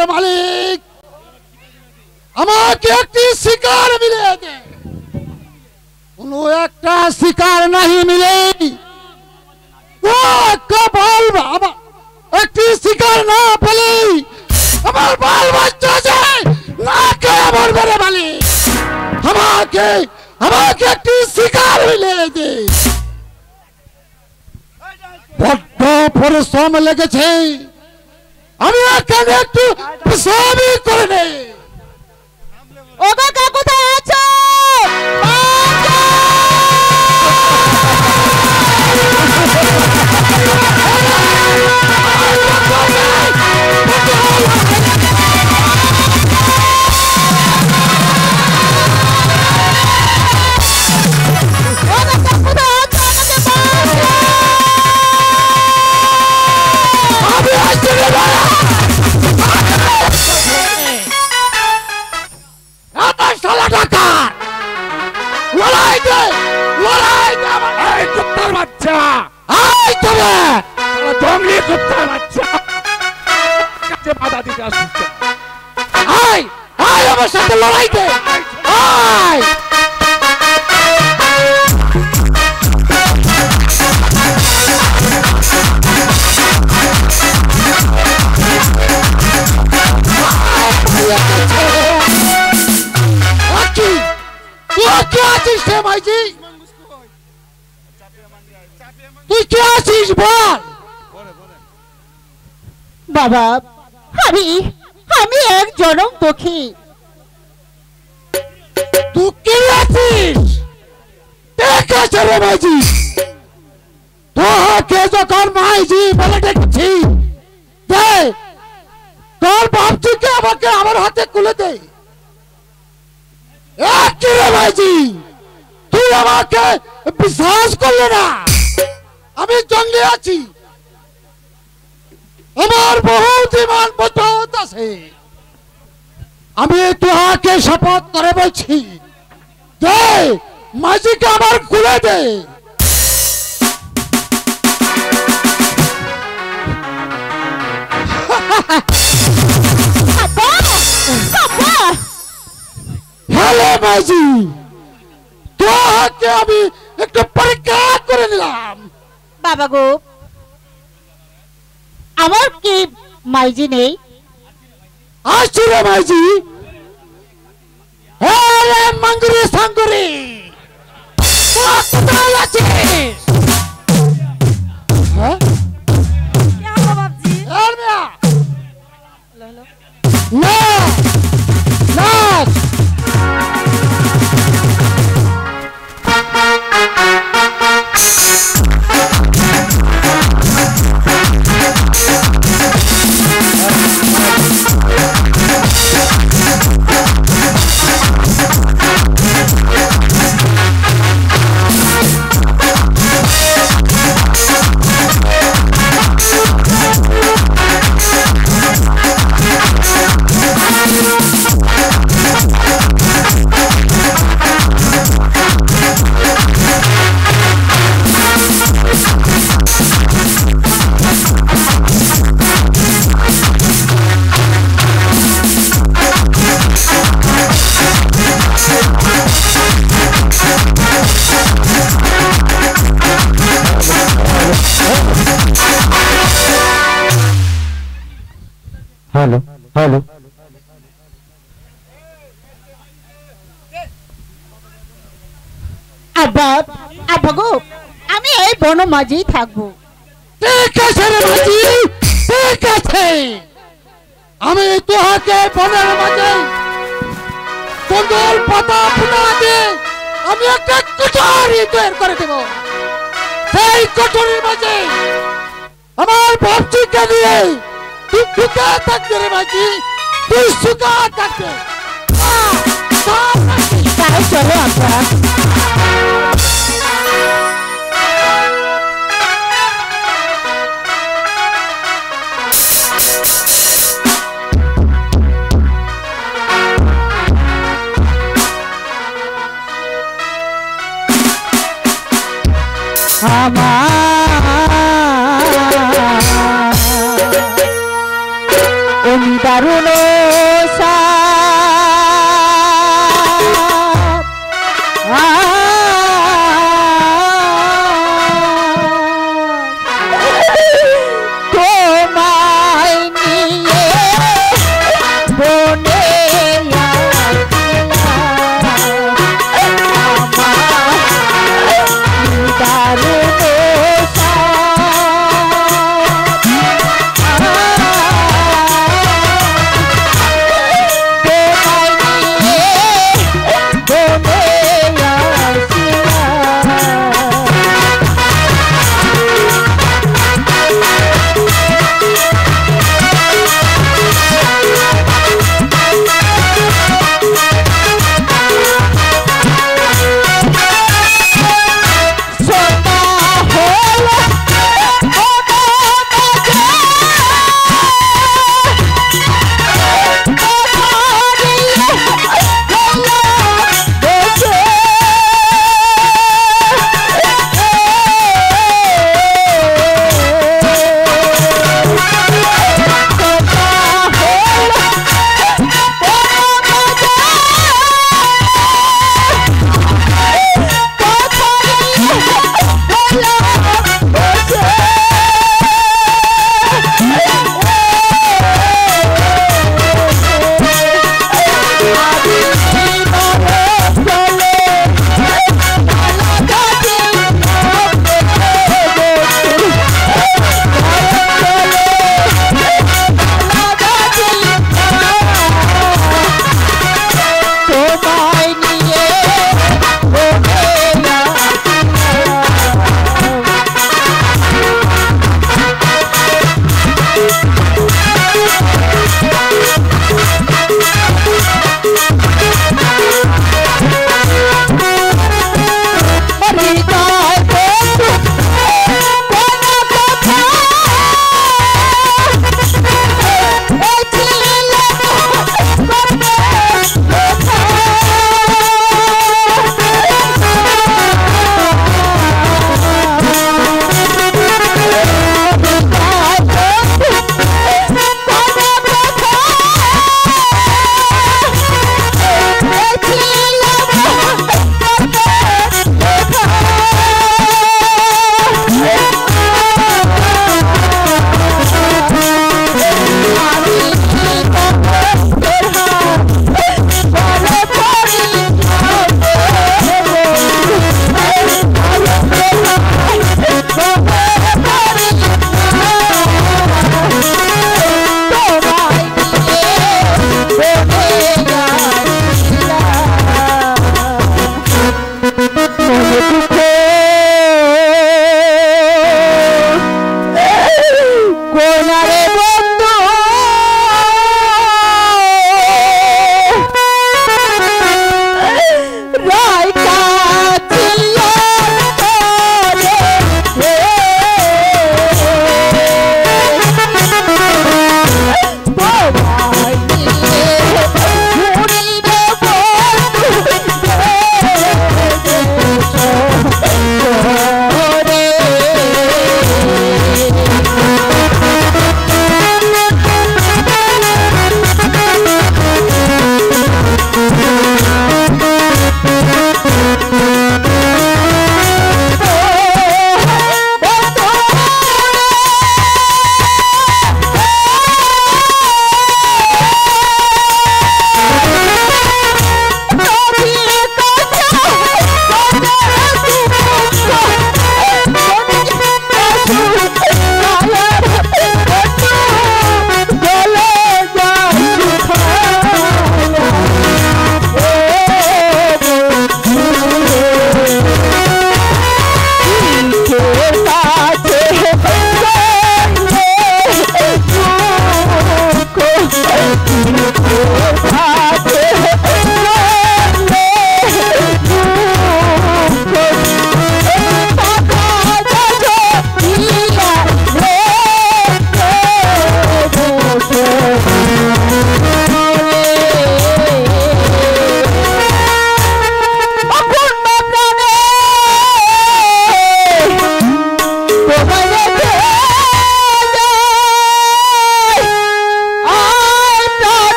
বনের মালিক আমাকে একটি শিকার মিলিয়ে দে। কোনো একটা শিকার নাহি মিলে বল বাবা, একটি শিকার না পেলে আমার বাল বাচ্চা যায় না কে বলবে মালিক, আমাকে আমাকে একটি শিকার মিলিয়ে দে। বড্ড পরিশ্রম লেগেছে, আমি এখানে একটু বিশ্রামই করে নেই। ও কাকা কোথায় আছো? তুই কে আছিস বল? বাবা আমি এক জনম দুঃখী। দুঃখী আছিস? ঠিক আছে রে মাইজি, তোকে যখন মাইজি বলে ডেকেছি দে, তোর বাপজিকে আমাকে আমার হাতে তুলে দে। কি রে মাইজি, তুই আমাকে বিশ্বাস করলে না? আমি জঙ্গলে আছি, আমার বহুত ইমান মজবুত আছে। আমি তোকে শপথ করে বলছি, দে মাঝিকে আমার খুলে দে। হ্যালো মাঝি, তোকে আমি একটু পরীক্ষা করে নিলাম। বাবা গো, আমার কি মাইজি নেই? আসছি রে মাইজি। হ্যাঁ মাঙ্গুরি সাঙ্গুরি, কোথায় আছিস? হ্যাঁ না हेलो हेलो আব্বা আব্বা গো, আমি এই বন মাঝেই থাকবো। ঠিক আছে রে মাঝি, ঠিক আছে। আমি তোহাকে বনের মাঝে সুন্দর পাতা ফুটা দিয়ে আমি একটা কুঠারি তৈরি করে দেব। সেই কুঠারির মাঝে আমার বাপজিকে নিয়ে তুই সুখা থাকবে রে মাঝি, তুই সুখা থাকবে। তাই চলো আব্বা। অমি দারুণ তোমায় নিয়ে বনে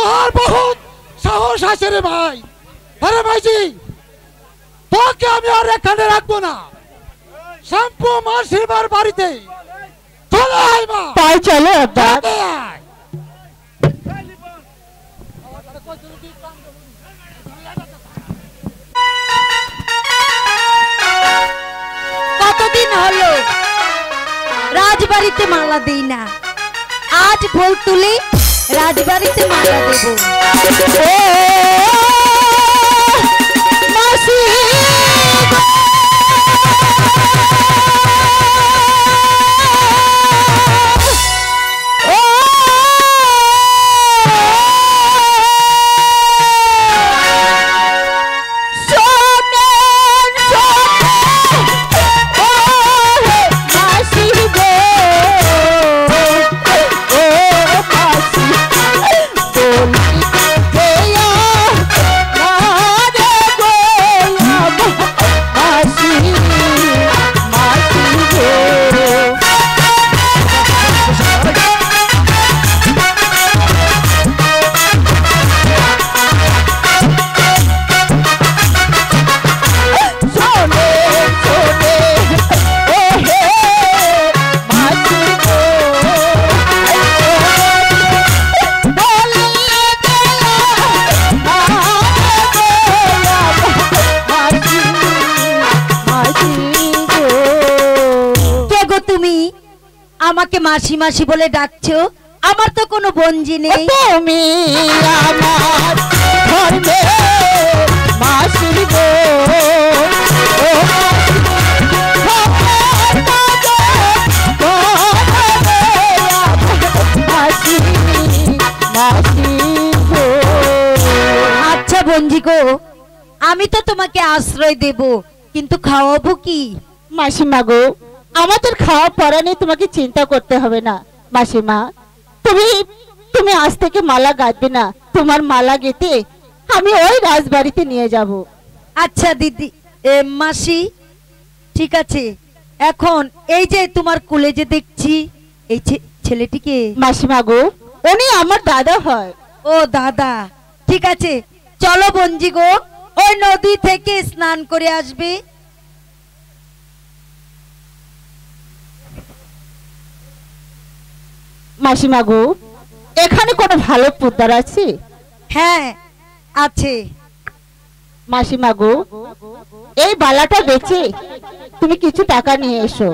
তোর বহুত সাহস আছে রে ভাই। আরে ভাইজি, তোকে আমি আর এখানে রাখবো না। শ্যাম্পু মাসিমার বাড়িতে চলে আয় মা। তাই চলো আব্বা। চলে আয়। কতদিন হলো রাজবাড়িতে মালা দেই না, আজ ফুল তুলি রাজবাড়িতে মালা দেব। ও মাসি আমাকে মাসি মাসি বলে ডাকছো? আমার তো কোনো বঞ্জি নেই। তুমি আমার ধর্মে মাসি গো। আচ্ছা বঞ্জি গো, আমি তো তোমাকে আশ্রয় দেব, কিন্তু খাওয়াবো কি? মাসিমা গো, আমাদের খাওয়া পড়া নিয়ে তোমাকে চিন্তা করতে হবে না। মাসিমা, তুমি আজ থেকে মালা গাঁথবে না। তোমার মালা গেঁথে আমি ওই রাজবাড়িতে নিয়ে যাব। আচ্ছা দিদি, মাসি ঠিক আছে। এখন এই যে তোমার কোলে যে দেখছি, এই ছেলেটিকে? মাসিমা গো, উনি আমার দাদা হয়। ও দাদা, ঠিক আছে চলো বঞ্জি গো, ওই নদী থেকে স্নান করে আসবে। মাসিমা গো, এখানে কোনো ভালো পুতার আছে? হ্যাঁ আছে। মাসিমা গো, এই বালাটা বেচে তুমি কিছু টাকা নিয়ে এসো।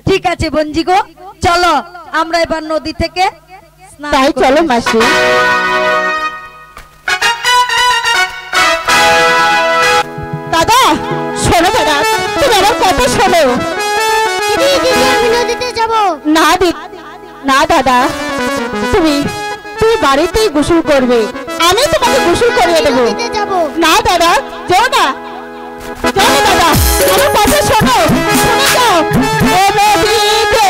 ঠিক আছে বঞ্জি গো, চলো আমরা এবার নদী থেকে স্নান তাই করে চলো আসি। মাসি। দাদা শোনো, দাদা তুমি আমার কথা শোনো। আমি নদীতে যাব না না দাদা, তুমি বাড়িতেই গোসল করবে, আমি তোমাকে গোসল করিয়ে দেবো। নদীতে যাব না দাদা, যাও না, যাও না দাদা, আমার কথা শোনো, শুনে যাও। ও নদীতে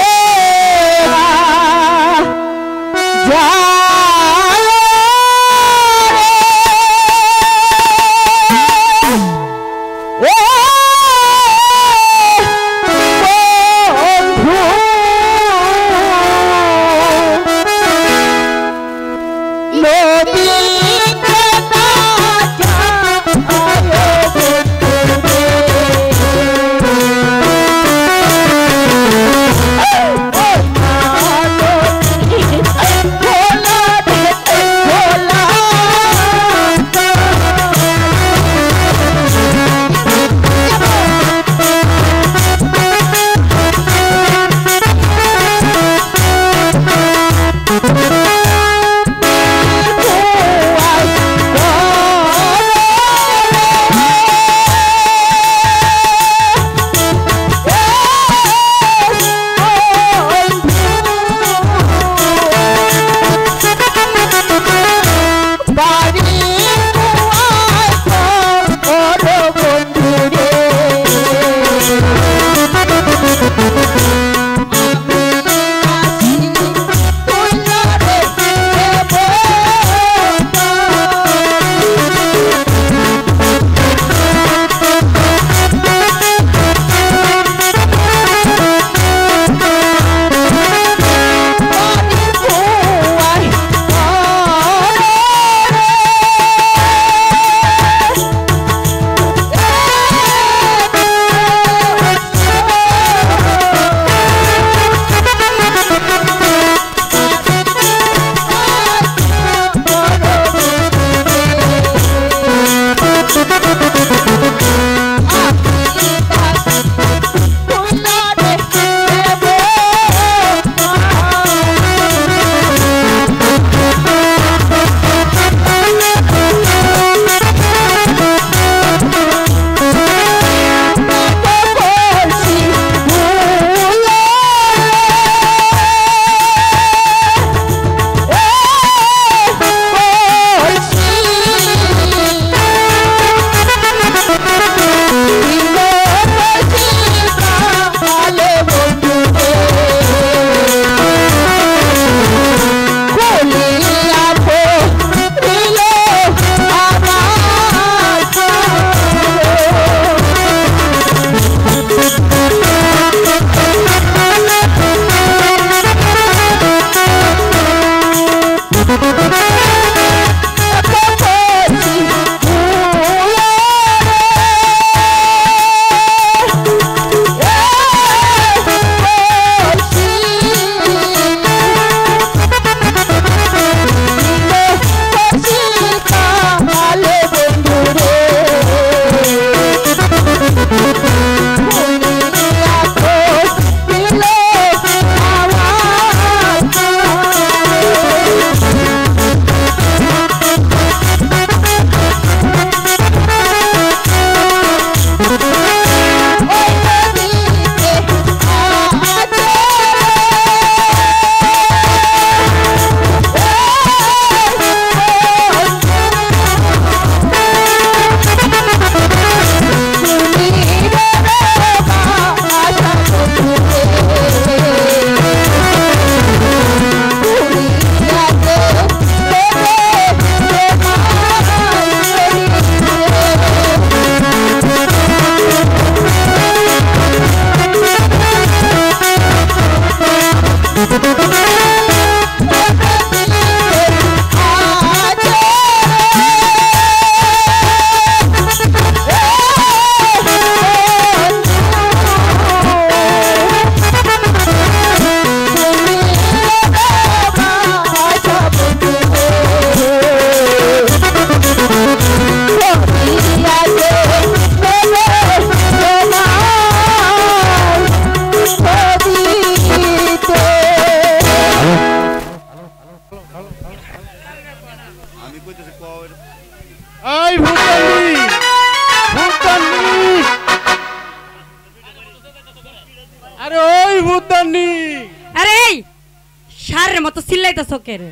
পাগলের মতো চিল্লাইতেছ কে রে?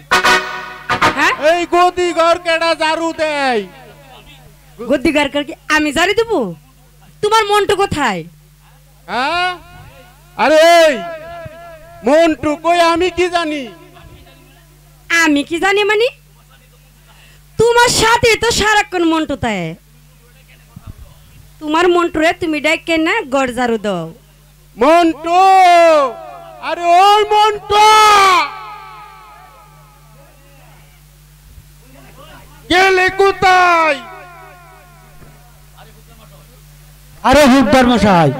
হ্যাঁ, এই গদি ঘর কেডা ঝাড়ু দেয়? গদ্দিগার কি আমি জারি দেব? তোমার মনটা কোথায়? হ্যাঁ, আরে এই মন্টু কই, আমি কি জানি? আমি কি জানি মানে? তোমার সাথে তো সারাক্ষণ মন্টু তাই। তোমার মন্টুরে তুমি ডাইকে না গড় ঝাড়ু দাও। মন্টু, আরে ওই মন্টু, গেলে কোথায়? আরে হুকদার মশাই,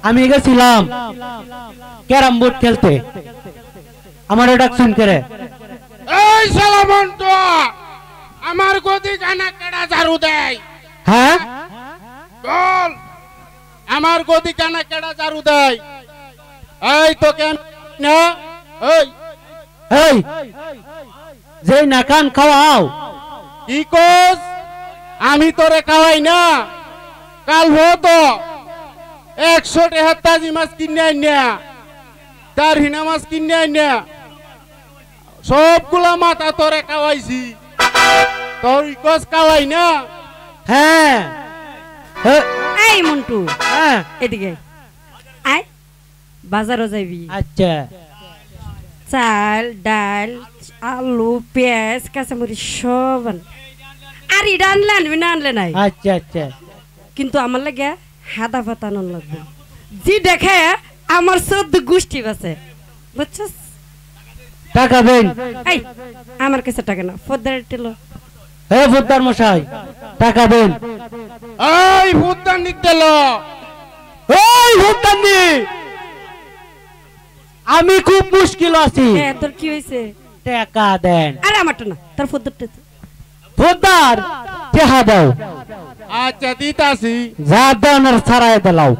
আমি গেছিলাম ক্যারাম বোর্ড খেলতে, আমার ডাকছেন করে। এই শালা মন্টু, আমার গদি কানা কেডা ঝাড়ু দেয়? হ্যাঁ, বল, আমার গদি কানা কেডা ঝাড়ু দেয়? এই তো কেন না, এই এই যে না কান খাওয়াও। কি কোস? আমি তোরে খাওয়াই না। কাল হতো 100 টাকা তাজি মাছ কিনে আইনা, তার হিনা মাছ কিনে আইনা সবগুলা মাথা তোরে খাওয়াইছি। তোর কোস খাওয়াই না? হ্যাঁ এই মন্টু, হ্যাঁ, এদিকে আয়, বাজারও যাবি। আচ্ছা, চাল ডাল আলু পেঁয়াজ কাঁচামরিচ সব আর এটা আনলে আনবি না আনলে নাই, আচ্ছা আচ্ছা। কিন্তু আমার লাগে হাদা পাতানো লাগবে, যে দেখে আমার 14 গোষ্ঠী আছে, বুঝছস? টাকা দেন। এই আমার কাছে টাকা না, ফদার টেলো। হে হুকদার মশাই, টাকা দেন। এই ভূতান নিতে ল। এই হুকদারনি, আমি খুব মুশকিল আছি, হ্যাঁ, তোর কি হয়েছে? টাকা দেন। আরে আমারটা না, তোর ফদারটা। হুকদার, টাকা দাও। আচ্ছা দিতাছি। যা দেন আর ছাড়াই দিলাও।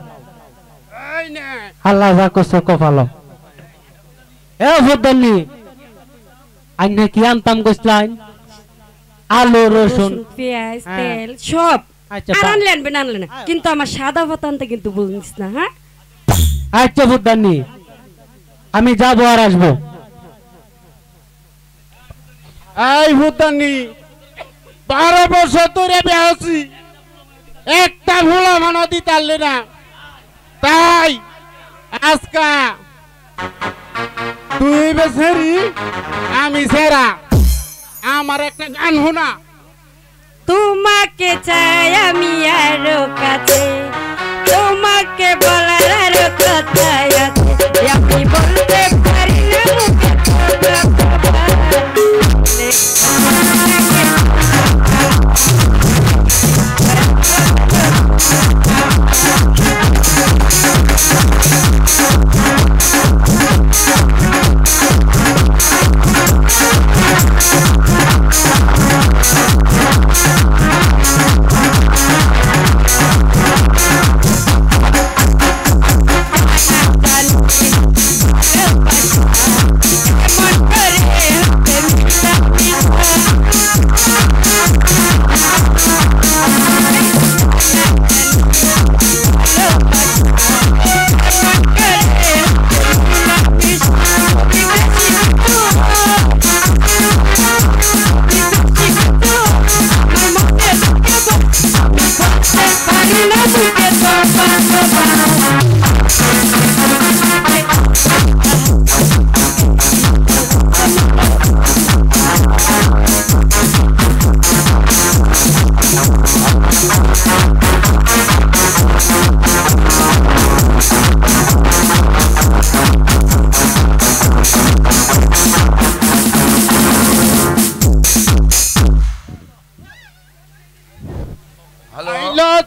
এই নে। আল্লাহ যা করছে কপালো। এ হুকদারনি, আইনে কি আনতাম কইছলাম? আলু রসুন পেঁয়াজ হ্যাঁ। তেল সব। আচ্ছা, আর দাও। আনলে আনবে না আনলে না, কিন্তু আমার সাদা পাতা আনতে কিন্তু বলিস না। হ্যাঁ, আচ্ছা হুকদারনি, আমি যাবো আর আসবো। এই ভূতানি 12 বছর ধরে বেহাছি, একটা ভোলা মানো দিতারলে না, তাই আজকা তুই বেছেরি আমি সেরা। আমার একটা গান শোনা। তোমাকে চাই আমি আরো কাছে, তোমাকে বলার আরো কথা আছে, আমি বলতে পারি না মুখে তোমরা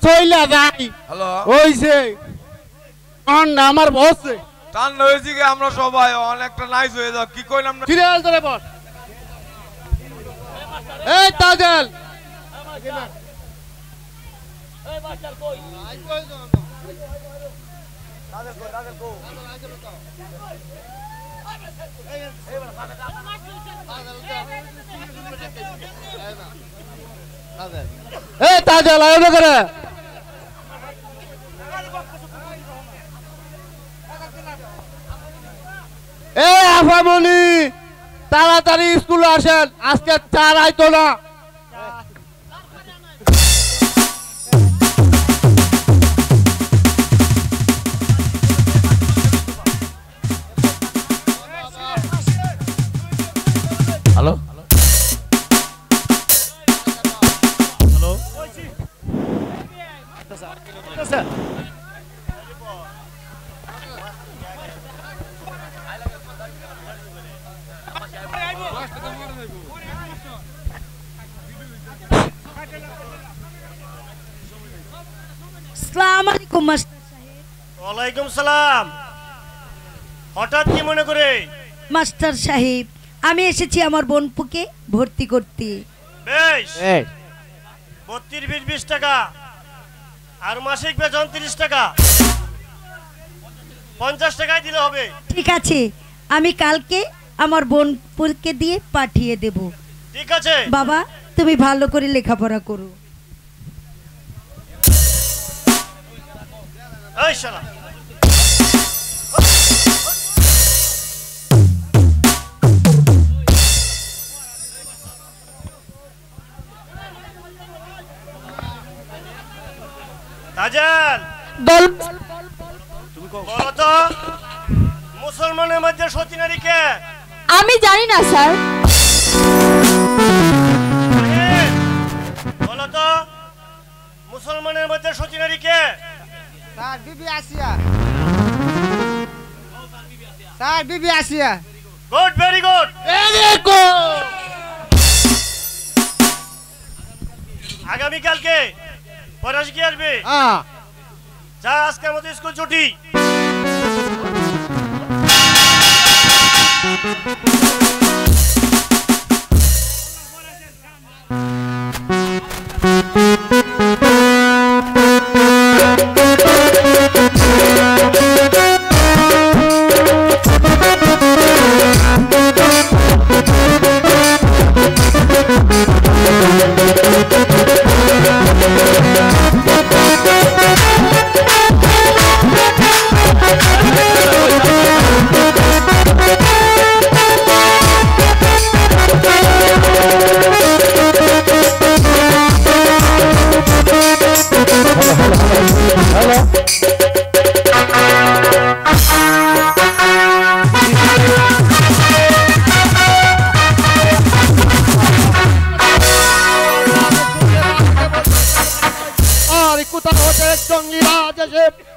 চইলা যাই। হ্যালো, ওইছে আমার বসে ঠান্ডা হয়েছে কি? আমরা সবাই অনেকটা নাইস হয়ে যাও। কি কইলাম না? সিরিয়াল ধরে বস। এই তাজেল, এই তাজেল আয়োজন করে। এ আফামনি তাড়াতাড়ি স্কুলে আসেন, আজকে চার আইতো না। হ্যালো আসসালামু আলাইকুম মাস্টার সাহেব। ওয়ালাইকুম সালাম। হঠাৎ কি মনে করে? মাস্টার সাহেব, আমি এসেছি আমার বোনপুকে ভর্তি করতে। বেশ, 32-20 টাকা আর মাসিক বেতন 30 টাকা, 50 টাকায় দিলে হবে। ঠিক আছে, আমি কালকে আমার বোনপুকে দিয়ে পাঠিয়ে দেব। ঠিক আছে বাবা, তুমি ভালো করে লেখাপড়া করো। এই শালা, তাজাল বল। বলো তো, মুসলমানের মধ্যে সতী নারী কে? আমি জানি না স্যার। বলো তো, মুসলমানের মধ্যে সতী নারী কে? স্যার বিবি আসিয়া। স্যার বিবি আসিয়া। Good, very good. আগামীকালকে পড়াশ কি আসবে? যা, আজকের মতো স্কুল ছুটি।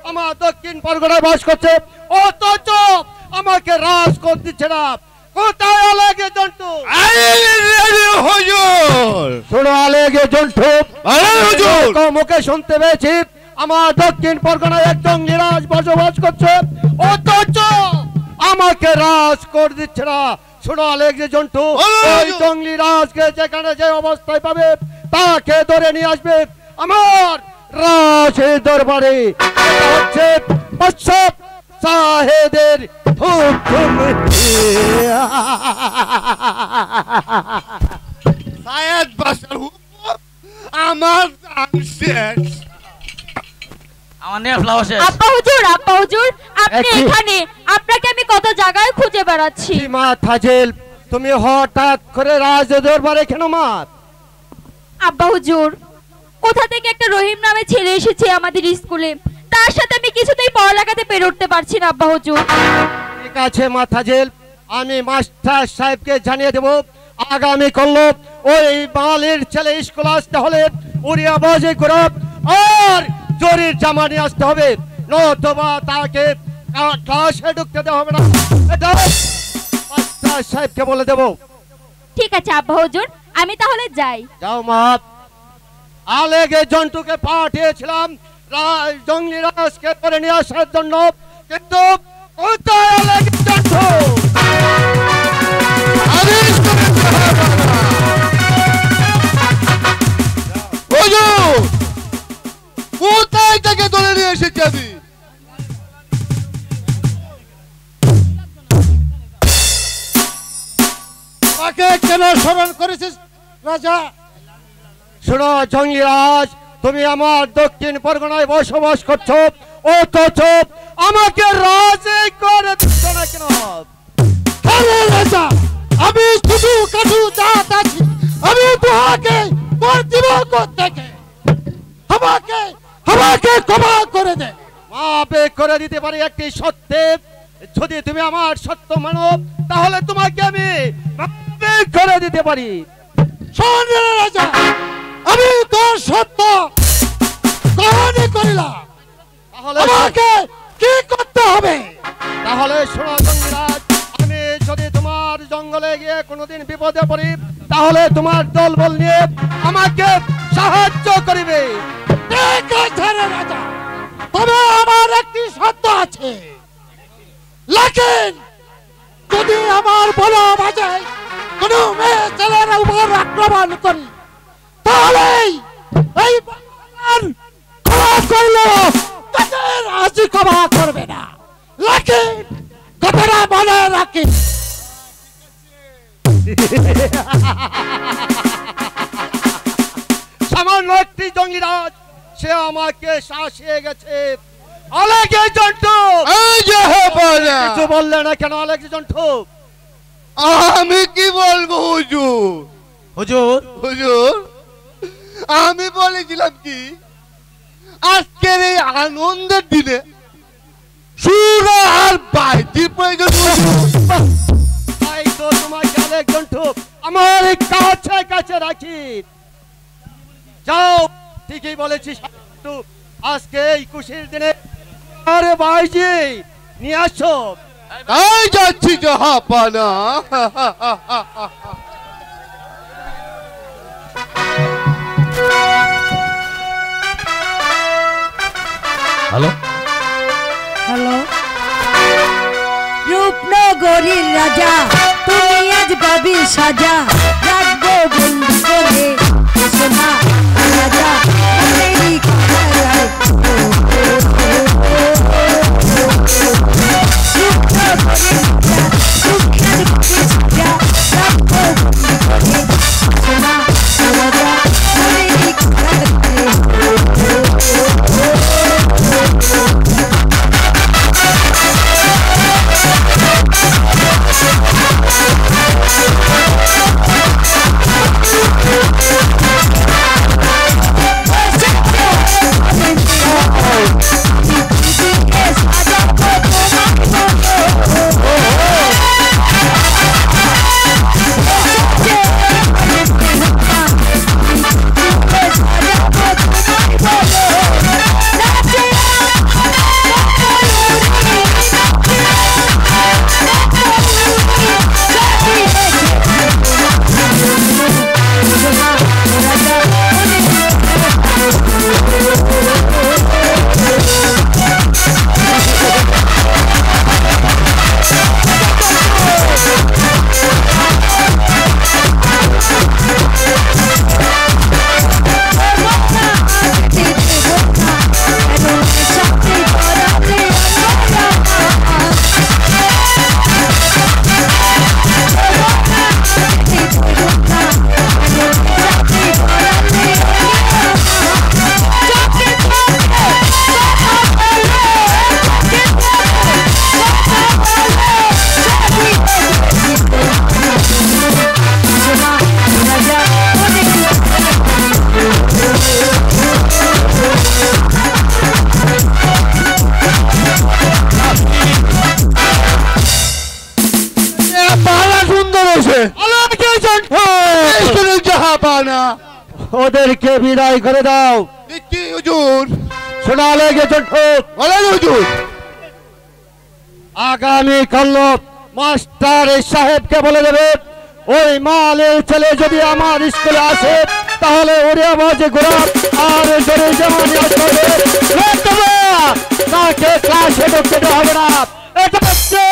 আমার দক্ষিণ পরগনায় বাস করছে, অথচ আমাকে রাজ করতে দিচ্ছে না। কোথায় আলেগে জন্টু? শোনো আলেগে জন্টু, মুখে শুনতে পেয়েছি আমার দক্ষিণ পরগনায় এক জঙ্গি রাজ বসবাস করছে, অথচ আমাকে রাজ করে দিচ্ছে না। শোনো আলেগে জন্টু, ওই জঙ্গি রাজকে যেখানে যে অবস্থায় পাবে তাকে ধরে নিয়ে আসবে আমার রাজের দরবারে। এটা হচ্ছে বৎসব সাহেদের হুকুম। সাহেদ বাসার হুকুম আমার শেষ। আমার নেফলা শেষ। আব্বা হুজুর, আব্বা হুজুর, আপনি এখানে? আপনাকে আমি কত জায়গায় খুঁজে বেড়াচ্ছি। মা থাজেল, তুমি হঠাৎ করে রাজ দরবারে কেন মা? আব্বা হুজুর, কোথা থেকে একটা রহিম নামে ছেলে এসেছে আমাদের স্কুলে, তার সাথে আমি কিছুতেই পড়ালেখাতে পেরে উঠতে পারছি না আব্বা হুজুর। ঠিক আছে মা থাজেল, আমি মাস্টার সাহেবকে জানিয়ে দেব আগামী কাল ওই বালের ছেলে স্কুলে আসতে হলে উড়িয়া বাজে করে আর জরির জামা নিয়ে আসতে হবে, নতুবা তাকে ক্লাসে ঢুকতে দেওয়া হবে না। এটা মাস্টার সাহেবকে বলে দেব। ঠিক আছে আব্বা হুজুর, আমি তাহলে যাই। যাও মা। আলেগে জন্টুকে পাঠিয়েছিলাম জঙ্গলি রাজকে করে নিয়ে আসার জন্য, কিন্তু কোথায় আলেগে জন্টু? কোথায় থেকে ধরে নিয়ে এসেছি আমি? আমাকে কেন স্মরণ করেছিস রাজা? শোনো জঙ্গলি রাজ, তুমি আমার দক্ষিণ পরগনায় বসবাস করছো, অথচ আমাকে রাজে করে দিচ্ছ না কেন? রাজা আমি শুধু কাঠু জাত আছি আমি তোহাকে মোর দিব কোত্থেকে আমাকে আমাকে ক্ষমা করে দে মাপে করে দিতে পারি একটি সত্যে যদি তুমি আমার সত্য মানো তাহলে তোমাকে আমি মাপে করে দিতে পারি শোন রাজা আমি তোর সত্য গ্রহণ করিলাম তাহলে আমাকে কি করতে হবে তাহলে শোনো জঙ্গিরাজ আমি যদি তোমার জঙ্গলে গিয়ে কোনোদিন বিপদে পড়ি তাহলে তোমার দলবল নিয়ে আমাকে সাহায্য করিবে ঠিক আছে রে রাজা তবে আমার একটি শর্ত আছে লেকিন যদি আমার বলা বাজায় কোনো মেয়ে ছেলের উপর আক্রমণ করি তাহলে এই ক্ষমা করলো তাদের আজ ক্ষমা করবে না লেকিন কথাটা মনে রাখি সামান্য একটি জঙ্গিরাজ সে আমাকে শাসিয়ে গেছে আলেকে জন্টু এই যে বলে কিছু বললে না কেন আলেকে জন্টু আমি কি বলবো হুজুর হুজুর হুজুর আমি বলেছিলাম কি আজকের এই আনন্দের দিনে সুর আর বাইটির প্রয়োজন তাই তো তোমাকে আলেক জন্টু আমার কাছে কাছে রাখি যাও ঠিকই বলেছিস আজকে এই খুশির দিনে আরে ভাইজি নিয়ে আসো তাই যাচ্ছি জাহাপানা হ্যালো হ্যালো রূপনগরীর রাজা তুমি আজ পাবি সাজা রাখবো বন্ধু করে সোনা রাজা আমারই কারাগারে রূপনগরীর রাজা তুমি আজ পাবি সাজা রাখবো বন্ধু করে সোনা রাজা আমারই কারাগারে ওদেরকে বিদায় করে দাও কি হুজুর শোনা লেগে জন্টু বলেন হুজুর আগামী কাল মাস্টার সাহেবকে বলে দেবে ওই মালের ছেলে যদি আমার স্কুলে আসে তাহলে ওরে আওয়াজে গোলাপ আর জোরে যেমন তাকে ক্লাসে ঢুকতে দেওয়া হবে না এটা হচ্ছে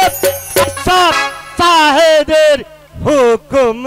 সাহেবের হুকুম